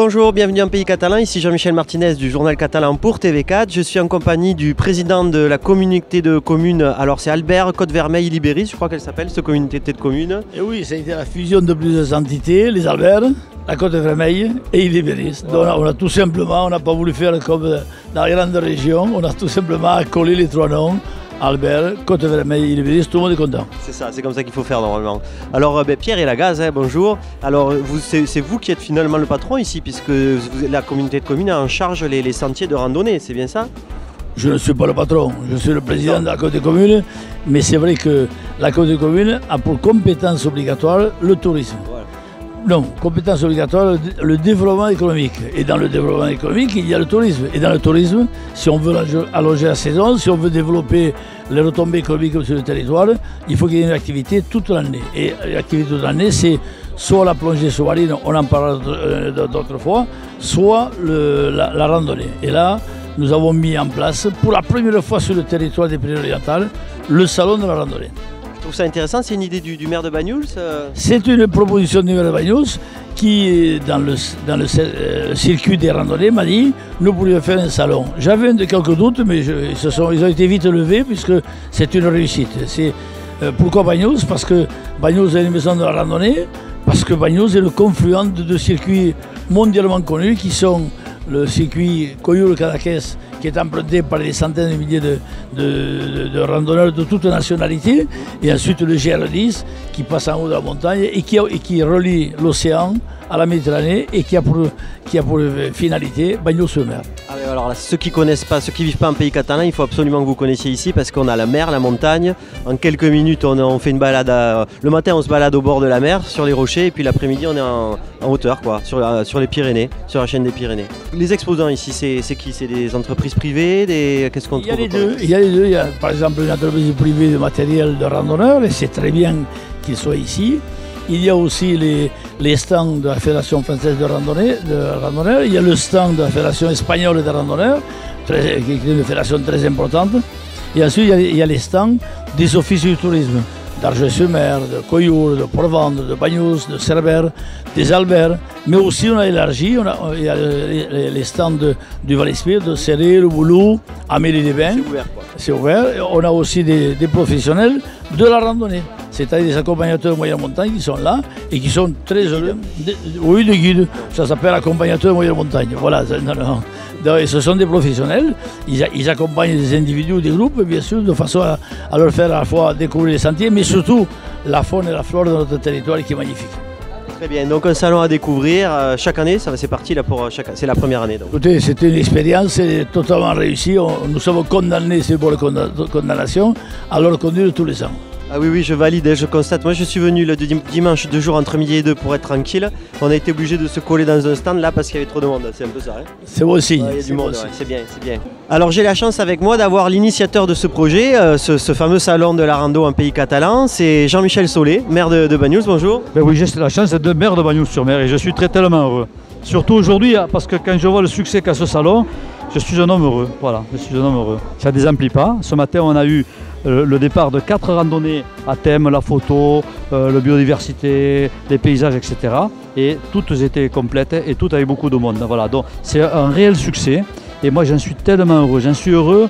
Bonjour, bienvenue en Pays Catalan, ici Jean-Michel Martinez du journal catalan pour TV4. Je suis en compagnie du président de la communauté de communes, alors c'est Albert Côte-Vermeille-Libéris, je crois qu'elle s'appelle, cette communauté de communes. Et oui, ça a été la fusion de plusieurs entités, les Albert, la Côte-Vermeille et Libéris. Donc on a tout simplement, on n'a pas voulu faire comme dans la grande région, on a tout simplement collé les trois noms. Albert, Côte-Vermeille et Libéris, tout le monde est content. C'est ça, c'est comme ça qu'il faut faire normalement. Alors Pierre et Lagaz, bonjour. Alors c'est vous qui êtes finalement le patron ici, puisque la communauté de communes a en charge les sentiers de randonnée, c'est bien ça? Je ne suis pas le patron, je suis le président de la Côte des communes, mais c'est vrai que la Côte des communes a pour compétence obligatoire le tourisme. Voilà. Non, compétence obligatoire, le développement économique. Et dans le développement économique, il y a le tourisme. Et dans le tourisme, si on veut allonger la saison, si on veut développer les retombées économiques sur le territoire, il faut qu'il y ait une activité toute l'année. Et l'activité toute l'année, c'est soit la plongée sous-marine, on en parlera d'autres fois, soit la randonnée. Et là, nous avons mis en place, pour la première fois sur le territoire des Pyrénées-Orientales, le salon de la randonnée. Je trouve ça intéressant, c'est une idée du maire de Banyuls. C'est une proposition du maire de Banyuls qui, dans le circuit des randonnées, m'a dit nous pourrions faire un salon. J'avais quelques doutes, mais ils ont été vite levés puisque c'est une réussite. Pourquoi Banyuls? Parce que Banyuls est une maison de la randonnée, parce que Banyuls est le confluent de deux circuits mondialement connus qui sont le circuit Coyul-Cadaqués, qui est emprunté par des centaines de milliers de randonneurs de toutes nationalités, et ensuite le GR10 qui passe en haut de la montagne et qui relie l'océan à la Méditerranée et qui a pour finalité Bagnols-sur-Mer. Alors ceux qui connaissent pas, ceux qui vivent pas en Pays Catalan, il faut absolument que vous connaissiez ici parce qu'on a la mer, la montagne. En quelques minutes, on fait une balade. Le matin, on se balade au bord de la mer, sur les rochers, et puis l'après-midi, on est en hauteur, quoi, sur les Pyrénées, sur la chaîne des Pyrénées. Les exposants ici, c'est qui? C'est des entreprises privées, qu'est-ce qu'on trouve? Il y a les deux. Il y a par exemple une entreprise privée de matériel de randonneur, et c'est très bien qu'ils soient ici. Il y a aussi les stands de la Fédération française de randonneurs. Il y a le stand de la Fédération espagnole de randonneurs, qui est une fédération très importante. Et ensuite, il y a les stands des offices du tourisme, d'Argelès-sur-Mer, de Coyul, de Port-Ventre, de Banyuls, de Cerbère, des Albert. Mais aussi, on a élargi, il y a les stands du Val-Esprit, de Serré, le Boulou, Amélie-les-Bains. C'est ouvert, quoi. C'est ouvert. Et on a aussi des professionnels de la randonnée. C'est-à-dire des accompagnateurs de moyenne montagne qui sont là et qui sont très heureux. Oui, des guides. Ça s'appelle accompagnateurs de moyenne montagne. Voilà. Donc, ce sont des professionnels. Ils accompagnent des individus ou des groupes, bien sûr, de façon à leur faire à la fois découvrir les sentiers, mais surtout la faune et la flore de notre territoire qui est magnifique. Très bien. Donc un salon à découvrir chaque année. C'est parti là pour c'est la première année. Donc. Écoutez, c'était une expérience totalement réussie. Nous sommes condamnés, c'est pour la condamnation, à le reconduire tous les ans. Ah oui, je valide, je constate. Moi, je suis venu le dimanche 2 jours entre midi et 2 pour être tranquille. On a été obligé de se coller dans un stand là parce qu'il y avait trop de monde. C'est un peu ça. Hein, c'est bon aussi. Il y a du monde, c'est bien, c'est bien. Alors, j'ai la chance avec moi d'avoir l'initiateur de ce projet, ce fameux salon de la rando en Pays Catalan. C'est Jean-Michel Solé, maire de Banyuls. Bonjour. Ben oui, j'ai la chance d'être maire de Banyuls-sur-Mer et je suis tellement heureux. Surtout aujourd'hui, parce que quand je vois le succès qu'a ce salon, je suis un homme heureux. Voilà, je suis un homme heureux. Ça ne désemplit pas. Ce matin, on a eu le départ de 4 randonnées à thème, la photo, la biodiversité, les paysages, etc. Et toutes étaient complètes et toutes avec beaucoup de monde. Voilà, donc c'est un réel succès et moi j'en suis tellement heureux. J'en suis heureux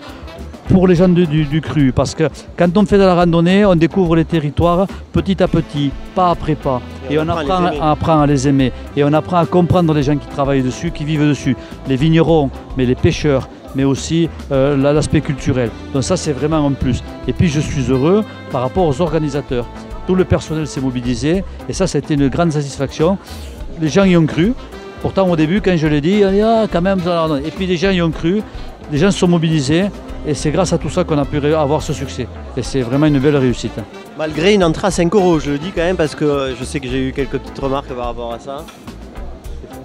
pour les gens du cru parce que quand on fait de la randonnée, on découvre les territoires petit à petit, pas après pas. Et on apprend à les aimer et on apprend à comprendre les gens qui travaillent dessus, qui vivent dessus. Les vignerons, mais les pêcheurs, mais aussi l'aspect culturel. Donc ça, c'est vraiment un plus. Et puis, je suis heureux par rapport aux organisateurs. Tout le personnel s'est mobilisé et ça a été une grande satisfaction. Les gens y ont cru. Pourtant, au début, quand je l'ai dit, on dit, ah, quand même, et puis les gens y ont cru, les gens se sont mobilisés et c'est grâce à tout ça qu'on a pu avoir ce succès. Et c'est vraiment une belle réussite. Malgré une entrée à 5 €, je le dis quand même parce que je sais que j'ai eu quelques petites remarques par rapport à ça.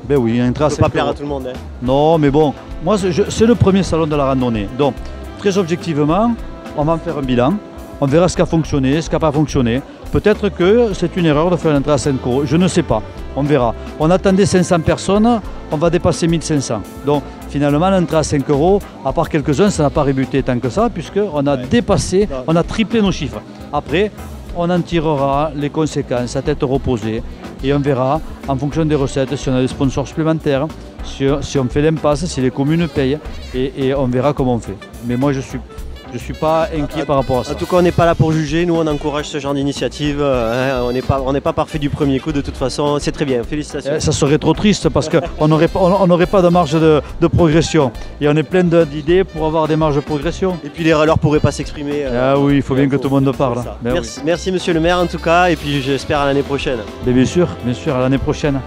Ben oui, un trace. Ça ne peut pas plaire à tout le monde. Hein. Non, mais bon, moi c'est le premier salon de la randonnée. Donc, très objectivement, on va en faire un bilan. On verra ce qui a fonctionné, ce qui n'a pas fonctionné. Peut-être que c'est une erreur de faire une entrée à 5 €. Je ne sais pas. On verra. On attendait 500 personnes, on va dépasser 1500. Donc, finalement, l'entrée à 5 €, à part quelques-uns, ça n'a pas rébuté tant que ça, puisqu'on a dépassé, on a triplé nos chiffres. Après, on en tirera les conséquences à tête reposée. et on verra en fonction des recettes si on a des sponsors supplémentaires, si on fait l'impasse, si les communes payent et on verra comment on fait. Mais moi je suis pas inquiet par rapport à ça. En tout cas, on n'est pas là pour juger, nous on encourage ce genre d'initiative, on n'est pas parfait du premier coup de toute façon, c'est très bien, félicitations. Ça serait trop triste parce qu'on n'aurait pas de marge de progression et on est plein d'idées pour avoir des marges de progression. Et puis les râleurs ne pourraient pas s'exprimer. Ah oui, il faut bien que tout le monde parle. Merci monsieur le maire en tout cas, et puis j'espère à l'année prochaine. Mais bien sûr, à l'année prochaine.